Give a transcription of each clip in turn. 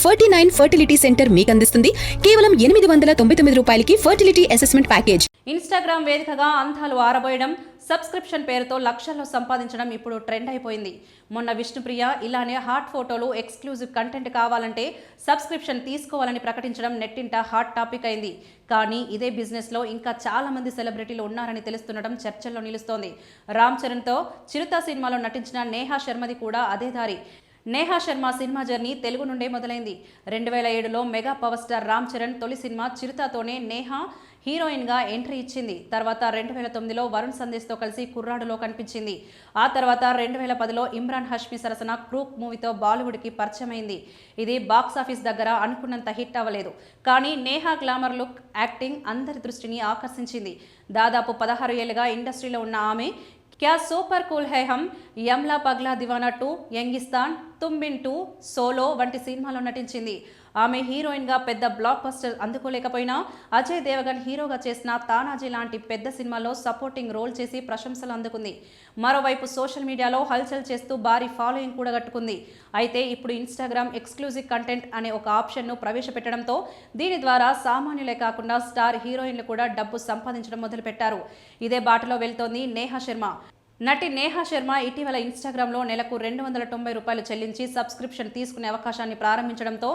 49 fertility centre మీకు అందిస్తుంది కేవలం 899 రూపాయలకి ఫర్టిలిటీ అసెస్మెంట్ ప్యాకేజ్. ఇన్స్టాగ్రామ్ వేదికగా అందాలు ఆరబోయడం, సబ్స్క్రిప్షన్ పేరుతో లక్షల్లో సంపాదించడం ఇప్పుడు ట్రెండ్ అయిపోయింది. మొన్న విష్ణుప్రియ ఇలానే హాట్ ఫోటోలు, ఎక్స్క్లూజివ్ కంటెంట్ కావాలంటే సబ్స్క్రిప్షన్ తీసుకోవాలని ప్రకటించడం నెట్టింట హాట్ టాపిక్ అయింది. కానీ ఇదే బిజినెస్లో ఇంకా చాలా మంది సెలబ్రిటీలు ఉన్నారని తెలుస్తుండడం చర్చల్లో నిలుస్తోంది. రామ్ చరణ్తో చిరుత సినిమాలో నటించిన నేహా శర్మది కూడా అదే దారి. నేహా శర్మ సినిమా జర్నీ తెలుగు నుండే మొదలైంది. 2007లో mega power star Ram Charan తొలి సినిమా చిరుతతోనే నేహా హీరోయిన్గా ఎంట్రీ ఇచ్చింది. తర్వాత 2009లో వరుణ్ సందేశ్తో కలిసి కుర్రాడులో కనిపించింది. ఆ తర్వాత 2010లో ఇమ్రాన్ హష్మి సరసన క్రూక్ మూవీతో బాలీవుడ్కి పరిచయమైంది. ఇది బాక్సాఫీస్ దగ్గర అనుకున్నంత హిట్ అవ్వలేదు. కానీ నేహా గ్లామర్ లుక్, యాక్టింగ్ అందరి దృష్టిని ఆకర్షించింది. దాదాపు 16 ఏళ్లుగా ఇండస్ట్రీలో ఉన్న ఆమె క్యా సూపర్ కూల్ హై హమ్, యమ్లా పగ్లా దివానా 2, యంగిస్తాన్, తుమ్బిన్ 2, సోలో వంటి సినిమాలో నటించింది. ఆమె హీరోయిన్గా పెద్ద బ్లాక్ బస్టర్ అందుకోలేకపోయినా అజయ్ దేవగన్ హీరోగా చేసిన తానాజీ లాంటి పెద్ద సినిమాలో సపోర్టింగ్ రోల్ చేసి ప్రశంసలు అందుకుంది. మరోవైపు సోషల్ మీడియాలో హల్చల్ చేస్తూ భారీ ఫాలోయింగ్ కూడా కట్టుకుంది. అయితే ఇప్పుడు ఇన్స్టాగ్రామ్ ఎక్స్క్లూజివ్ కంటెంట్ అనే ఒక ఆప్షన్ను ప్రవేశపెట్టడంతో దీని ద్వారా సామాన్యులే కాకుండా స్టార్ హీరోయిన్లు కూడా డబ్బు సంపాదించడం మొదలుపెట్టారు. ఇదే బాటలో వెళ్తోంది నేహా శర్మ. నటి నేహా శర్మ ఇటీవల ఇన్స్టాగ్రామ్లో నెలకు 290 రూపాయలు చెల్లించి సబ్స్క్రిప్షన్ తీసుకునే అవకాశాన్ని ప్రారంభించడంతో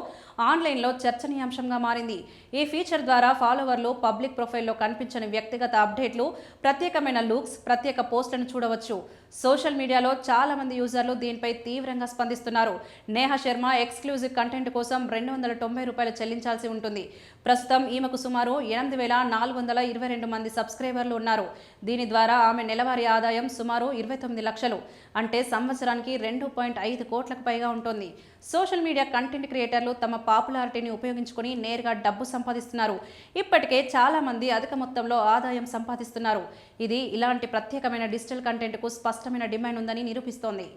ఆన్లైన్లో చర్చనీయాంశంగా మారింది. ఈ ఫీచర్ ద్వారా ఫాలోవర్లు పబ్లిక్ ప్రొఫైల్లో కనిపించని వ్యక్తిగత అప్డేట్లు, ప్రత్యేకమైన లుక్స్, ప్రత్యేక పోస్టులను చూడవచ్చు. సోషల్ మీడియాలో చాలా మంది యూజర్లు దీనిపై తీవ్రంగా స్పందిస్తున్నారు. నేహా శర్మ ఎక్స్క్లూజివ్ కంటెంట్ కోసం 290 రూపాయలు చెల్లించాల్సి ఉంటుంది. ప్రస్తుతం ఈమెకు సుమారు 8422 మంది సబ్స్క్రైబర్లు ఉన్నారు. దీని ద్వారా ఆమె నెలవారీ ఆదాయం సుమారు 29 లక్షలు, అంటే సంవత్సరానికి 2.5 కోట్లకు పైగా ఉంటుంది. సోషల్ మీడియా కంటెంట్ క్రియేటర్లు తమ పాపులారిటీని ఉపయోగించుకొని నేరుగా డబ్బు సంపాదిస్తున్నారు. ఇప్పటికే చాలా మంది అధిక మొత్తంలో ఆదాయం సంపాదిస్తున్నారు. ఇది ఇలాంటి ప్రత్యేకమైన డిజిటల్ కంటెంట్కు స్పష్టమైన డిమాండ్ ఉందని నిరూపిస్తోంది.